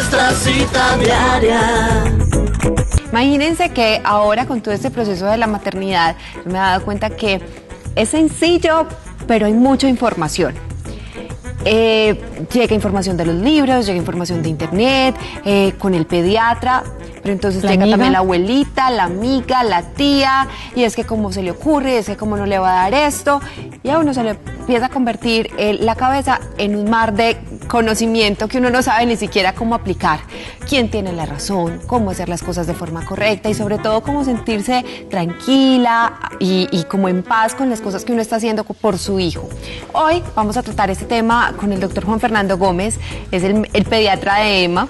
nuestra cita diaria. Imagínense que ahora con todo este proceso de la maternidad me he dado cuenta que es sencillo, pero hay mucha información. Llega información de los libros, llega información de internet, con el pediatra, pero entonces llega también la abuelita, la amiga, la tía, y es que cómo se le ocurre, es que cómo no le va a dar esto, y a uno se le empieza a convertir la cabeza en un mar de conocimiento que uno no sabe ni siquiera cómo aplicar, quién tiene la razón, cómo hacer las cosas de forma correcta y sobre todo cómo sentirse tranquila y como en paz con las cosas que uno está haciendo por su hijo. Hoy vamos a tratar este tema con el doctor Juan Fernando Gómez, es el pediatra de Emma,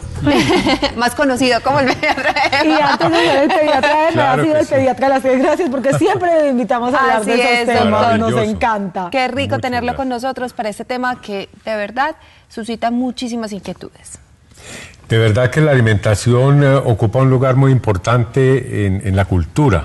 más conocido como el pediatra de Emma. Y antes de ser el pediatra de Emma, ha sido el pediatra de las 10 gracias, porque siempre le invitamos a hablar de esos temas, nos encanta. Qué rico tenerlo con nosotros para este tema que de verdad suscita muchísimas inquietudes. De verdad que la alimentación ocupa un lugar muy importante en la cultura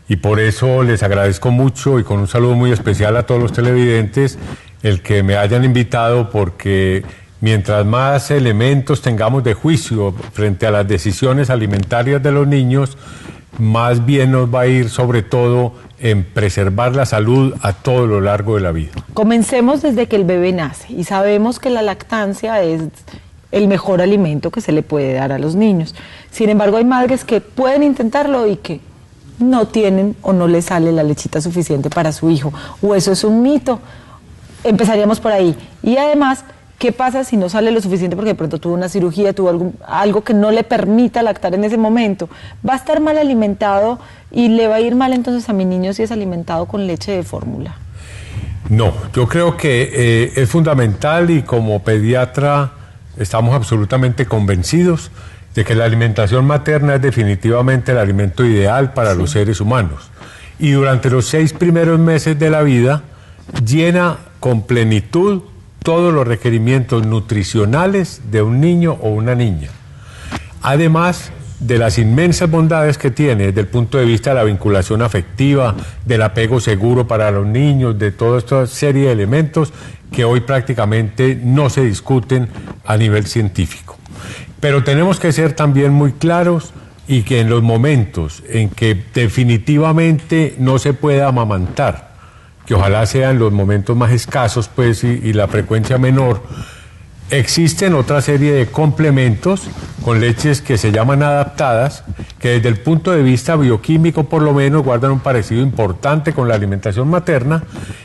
y por eso les agradezco mucho y con un saludo muy especial a todos los televidentes el que me hayan invitado, porque mientras más elementos tengamos de juicio frente a las decisiones alimentarias de los niños, más bien nos va a ir sobre todo en preservar la salud a todo lo largo de la vida. Comencemos desde que el bebé nace y sabemos que la lactancia es el mejor alimento que se le puede dar a los niños. Sin embargo, hay madres que pueden intentarlo y que no tienen o no les sale la lechita suficiente para su hijo, o eso es un mito. Empezaríamos por ahí. Y además, ¿qué pasa si no sale lo suficiente porque de pronto tuvo una cirugía, tuvo algo que no le permita lactar en ese momento? ¿Va a estar mal alimentado y le va a ir mal entonces a mi niño si es alimentado con leche de fórmula? No, yo creo que es fundamental y como pediatra estamos absolutamente convencidos de que la alimentación materna es definitivamente el alimento ideal para los seres humanos. Y durante los 6 primeros meses de la vida llena con plenitud todos los requerimientos nutricionales de un niño o una niña. Además de las inmensas bondades que tiene desde el punto de vista de la vinculación afectiva, del apego seguro para los niños, de toda esta serie de elementos que hoy prácticamente no se discuten a nivel científico. Pero tenemos que ser también muy claros y que en los momentos en que definitivamente no se pueda amamantar, que ojalá sean los momentos más escasos pues y la frecuencia menor, existen otra serie de complementos con leches que se llaman adaptadas, que desde el punto de vista bioquímico por lo menos guardan un parecido importante con la alimentación materna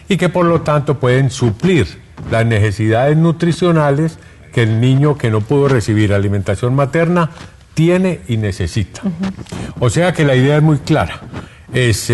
y que por lo tanto pueden suplir las necesidades nutricionales que el niño que no pudo recibir alimentación materna tiene y necesita. O sea que la idea es muy clara. Es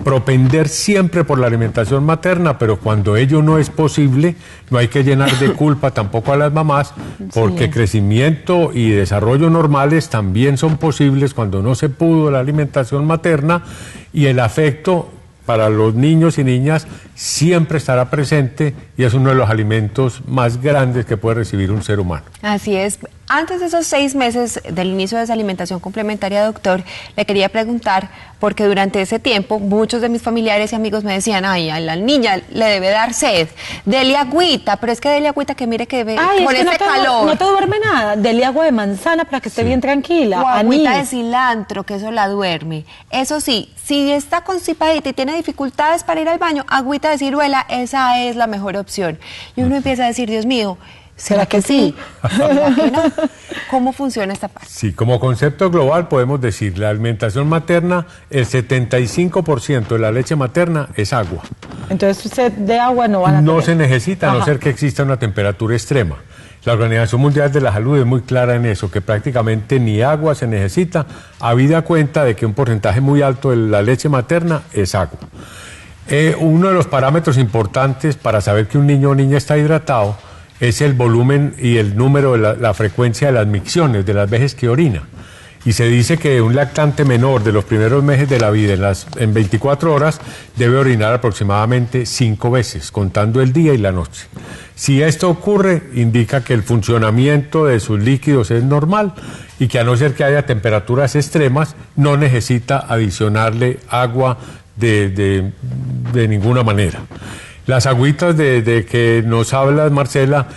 propender siempre por la alimentación materna, pero cuando ello no es posible, no hay que llenar de culpa tampoco a las mamás, porque crecimiento y desarrollo normales también son posibles cuando no se pudo la alimentación materna, y el afecto para los niños y niñas siempre estará presente y es uno de los alimentos más grandes que puede recibir un ser humano. Así es. Antes de esos 6 meses del inicio de esa alimentación complementaria, doctor, le quería preguntar, porque durante ese tiempo muchos de mis familiares y amigos me decían, ay, a la niña le debe dar sed, dele agüita, pero es que dele agüita que mire que con ese calor. No te duerme nada, dele agua de manzana para que esté bien tranquila. O agüita de cilantro, que eso la duerme. Eso sí, si está constipadita y tiene dificultades para ir al baño, agüita de ciruela, esa es la mejor opción. Y uno empieza a decir, Dios mío, ¿será que sí? ¿Será que no? ¿Cómo funciona esta parte? Sí, como concepto global podemos decir, la alimentación materna, el 75% de la leche materna es agua. Entonces usted de agua no van a No tener. se necesita, a no ser que exista una temperatura extrema. La Organización Mundial de la Salud es muy clara en eso, que prácticamente ni agua se necesita, habida cuenta de que un porcentaje muy alto de la leche materna es agua. Uno de los parámetros importantes para saber que un niño o niña está hidratado es el volumen y el número de la frecuencia de las micciones, de las veces que orina. Y se dice que un lactante menor de los primeros meses de la vida, en 24 horas, debe orinar aproximadamente 5 veces, contando el día y la noche. Si esto ocurre, indica que el funcionamiento de sus líquidos es normal y que a no ser que haya temperaturas extremas, no necesita adicionarle agua de ninguna manera. Las agüitas de que nos habla Marcela,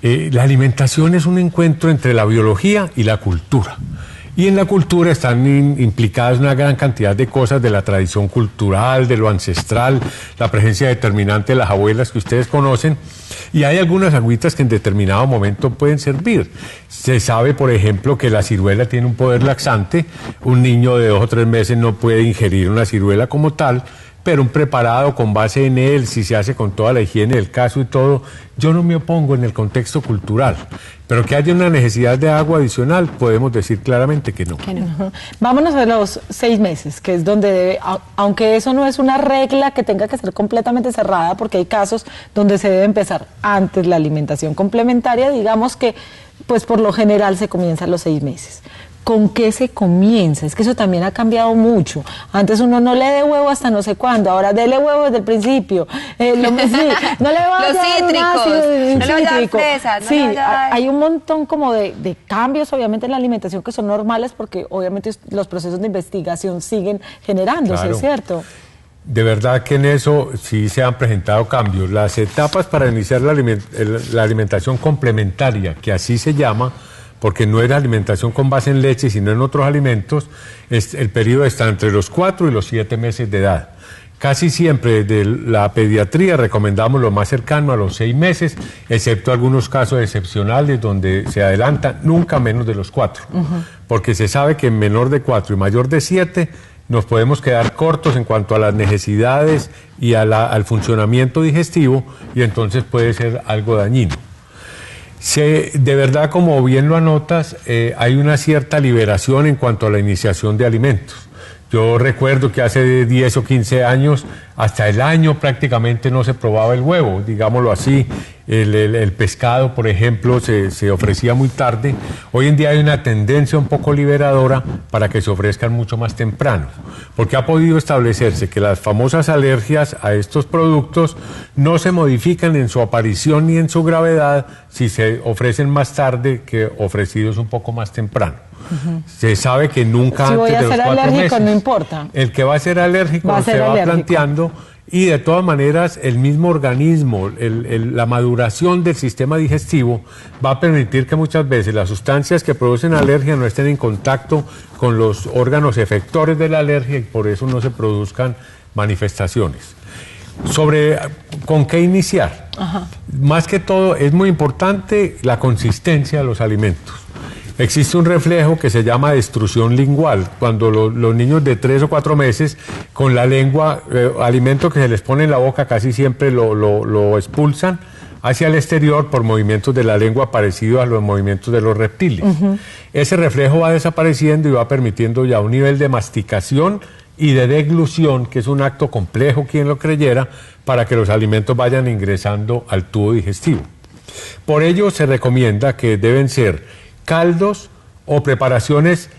La alimentación es un encuentro entre la biología y la cultura. Y en la cultura están implicadas una gran cantidad de cosas de la tradición cultural, de lo ancestral, la presencia determinante de las abuelas que ustedes conocen. Y hay algunas agüitas que en determinado momento pueden servir. Se sabe, por ejemplo, que la ciruela tiene un poder laxante. Un niño de 2 o 3 meses no puede ingerir una ciruela como tal, pero un preparado con base en él, si se hace con toda la higiene del caso y todo, yo no me opongo en el contexto cultural. Pero que haya una necesidad de agua adicional, podemos decir claramente que no. Vámonos a los 6 meses, que es donde debe, aunque eso no es una regla que tenga que ser completamente cerrada, porque hay casos donde se debe empezar antes la alimentación complementaria, digamos que pues por lo general se comienza a los 6 meses. ¿Con qué se comienza? Es que eso también ha cambiado mucho. Antes uno no le dé huevo hasta no sé cuándo, ahora dele huevo desde el principio. No le va a los dar cítricos, no le vaya a dar fresas. Sí, hay un montón como de cambios obviamente en la alimentación que son normales porque obviamente los procesos de investigación siguen generándose, Claro. ¿cierto? De verdad que en eso sí se han presentado cambios. Las etapas para iniciar la alimentación complementaria, que así se llama, porque no es la alimentación con base en leche, sino en otros alimentos, el periodo está entre los 4 y los 7 meses de edad. Casi siempre desde la pediatría recomendamos lo más cercano a los 6 meses, excepto algunos casos excepcionales donde se adelanta nunca menos de los 4, porque se sabe que en menor de 4 y mayor de 7 nos podemos quedar cortos en cuanto a las necesidades y al funcionamiento digestivo, y entonces puede ser algo dañino. De verdad, como bien lo anotas, hay una cierta liberación en cuanto a la iniciación de alimentos. Yo recuerdo que hace 10 o 15 años, hasta el año prácticamente no se probaba el huevo, digámoslo así. El pescado, por ejemplo, se ofrecía muy tarde. Hoy en día hay una tendencia un poco liberadora para que se ofrezcan mucho más temprano, porque ha podido establecerse que las famosas alergias a estos productos no se modifican en su aparición ni en su gravedad si se ofrecen más tarde que ofrecidos un poco más temprano. Se sabe que nunca Si voy antes a de los ser 4 alérgico, meses. no importa. El que va a ser alérgico Va a ser se va alérgico. planteando, y de todas maneras el mismo organismo, la maduración del sistema digestivo va a permitir que muchas veces las sustancias que producen alergia no estén en contacto con los órganos efectores de la alergia y por eso no se produzcan manifestaciones. Sobre con qué iniciar. Más que todo es muy importante la consistencia de los alimentos. Existe un reflejo que se llama destrucción lingual, cuando los niños de 3 o 4 meses con la lengua, alimento que se les pone en la boca casi siempre lo expulsan hacia el exterior por movimientos de la lengua parecidos a los movimientos de los reptiles. Ese reflejo va desapareciendo y va permitiendo ya un nivel de masticación y de deglución, que es un acto complejo, quien lo creyera, para que los alimentos vayan ingresando al tubo digestivo. Por ello se recomienda que deben ser caldos o preparaciones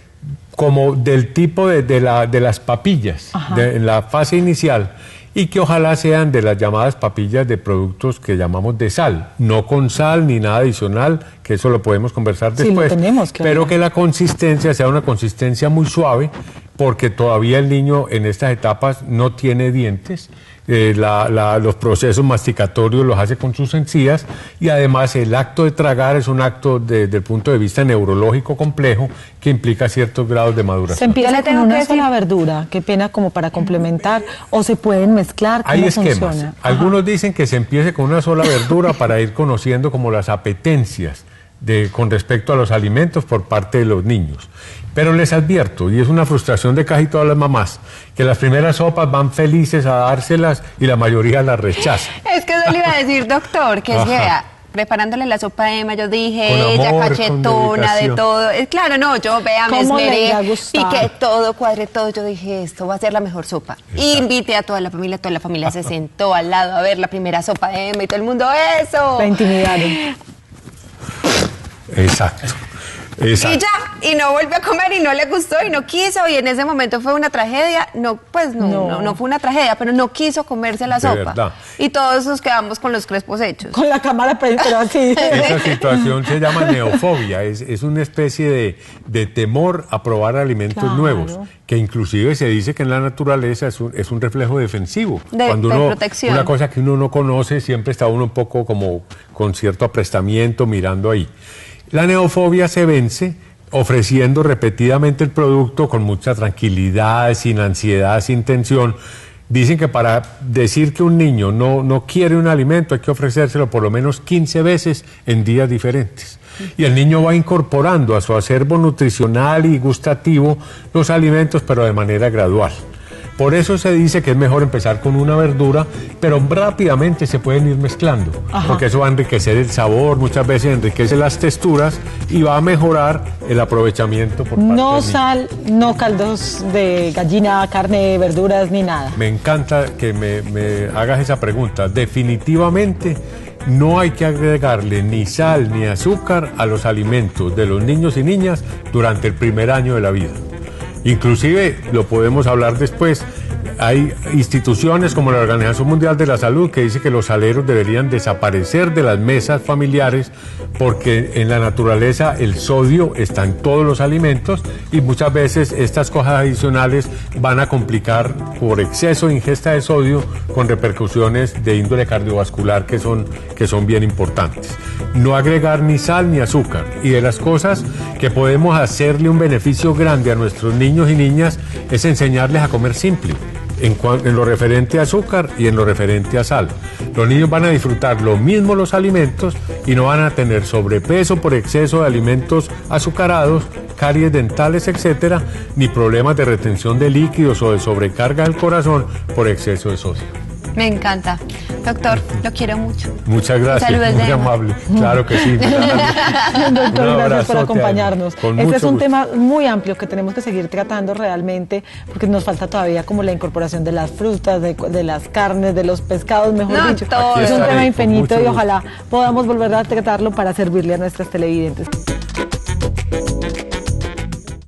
como del tipo de las papillas en la fase inicial, y que ojalá sean de las llamadas papillas de productos que llamamos de sal, no con sal ni nada adicional, que eso lo podemos conversar después, lo tenemos que pero hablar. que la consistencia sea una consistencia muy suave, porque todavía el niño en estas etapas no tiene dientes. Los procesos masticatorios los hace con sus encías, y además el acto de tragar es un acto desde el punto de vista neurológico complejo que implica ciertos grados de Se maduración. empieza Yo le con tengo una que sola decir- verdura, qué pena como para complementar, o se pueden mezclar, ¿cómo Hay esquemas. funciona? Algunos dicen que se empiece con una sola verdura para ir conociendo como las apetencias con respecto a los alimentos por parte de los niños. Pero les advierto, y es una frustración de casi todas las mamás, que las primeras sopas van felices a dárselas y la mayoría las rechaza. Es que eso le iba a decir, doctor, que es que Ajá. vea, preparándole la sopa de Emma, yo dije, Con ella amor, con cachetona, de dedicación. todo. Claro, no, yo vea, me ¿Cómo le esmeré, irá a gustar? piqué todo, cuadré todo. Yo dije, esto va a ser la mejor sopa. Y invité a toda la familia se sentó al lado a ver la primera sopa de Emma y todo el mundo, ¡eso! La intimidaron. Exacto. Exacto. Y ya, y no volvió a comer y no le gustó y no quiso y en ese momento fue una tragedia, no fue una tragedia, pero no quiso comerse la sopa. Verdad. Y todos nos quedamos con los crespos hechos. Con la cámara, pero así. Esa situación se llama neofobia, es una especie de temor a probar alimentos Claro. nuevos, que inclusive se dice que en la naturaleza es un reflejo defensivo. De protección. Una cosa que uno no conoce, siempre está uno un poco como con cierto aprestamiento mirando ahí. La neofobia se vence ofreciendo repetidamente el producto con mucha tranquilidad, sin ansiedad, sin tensión. Dicen que para decir que un niño no quiere un alimento hay que ofrecérselo por lo menos 15 veces en días diferentes. Y el niño va incorporando a su acervo nutricional y gustativo los alimentos, pero de manera gradual. Por eso se dice que es mejor empezar con una verdura, pero rápidamente se pueden ir mezclando, porque eso va a enriquecer el sabor, muchas veces enriquece las texturas y va a mejorar el aprovechamiento por parte del No niño. sal, no caldos de gallina, carne, verduras, ni nada. Me encanta que me hagas esa pregunta. Definitivamente no hay que agregarle ni sal ni azúcar a los alimentos de los niños y niñas durante el primer año de la vida. Inclusive, lo podemos hablar después, hay instituciones como la Organización Mundial de la Salud que dice que los saleros deberían desaparecer de las mesas familiares porque en la naturaleza el sodio está en todos los alimentos y muchas veces estas cosas adicionales van a complicar por exceso de ingesta de sodio con repercusiones de índole cardiovascular que son bien importantes. No agregar ni sal ni azúcar, y de las cosas que podemos hacerle un beneficio grande a nuestros niños y niñas es enseñarles a comer simple. En lo referente a azúcar y en lo referente a sal. Los niños van a disfrutar lo mismo los alimentos y no van a tener sobrepeso por exceso de alimentos azucarados, caries dentales, etcétera, ni problemas de retención de líquidos o de sobrecarga del corazón por exceso de sodio. Me encanta. Doctor, lo quiero mucho. Muchas gracias, Saludos, muy Dema. amable. Claro que sí. Doctor, Un gracias por abrazote, acompañarnos. con Este mucho es un gusto. tema muy amplio que tenemos que seguir tratando realmente, porque nos falta todavía como la incorporación de las frutas, de las carnes, de los pescados, mejor No, dicho. todo. Es un Aquí estaré, tema con infinito mucho y gusto. ojalá podamos volver a tratarlo para servirle a nuestras televidentes.